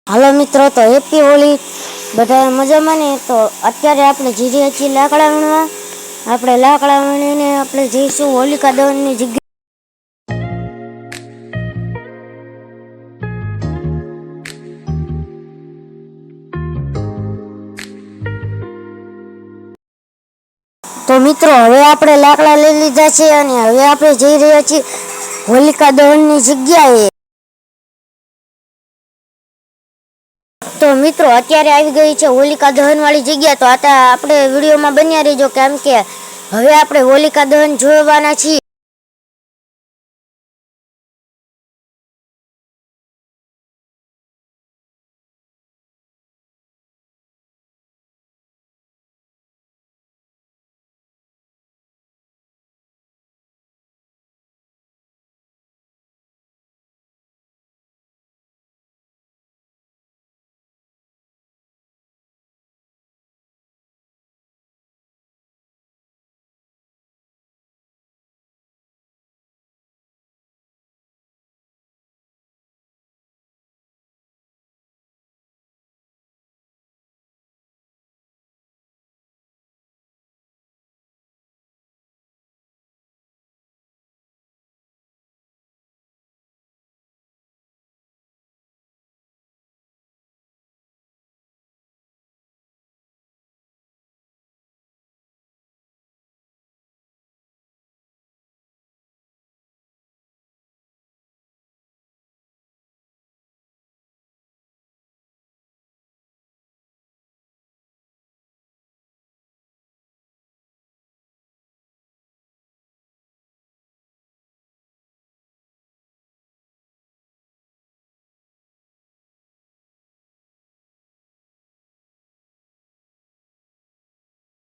હાલો મિત્રો, તો હેપી હોળી બધા મજામાં ને। તો અત્યારે આપણે જઈ રહ્યા છીએ લાકડા વીણવા। આપણે લાકડા વીણીને આપણે જઈશું હોલિકા દહનની જગ્યાએ। તો મિત્રો, હવે આપણે લાકડા લઈ લીધા છે અને હવે આપણે જઈ રહ્યા છીએ હોલિકા દહનની જગ્યાએ। તો મિત્રો, અત્યારે આવી ગઈ છે હોલિકા દહન વાળી જગ્યા। તો આપણે વિડીયોમાં બન્યા રહેજો, કેમ કે હવે આપણે હોલિકા દહન જોવાના છીએ।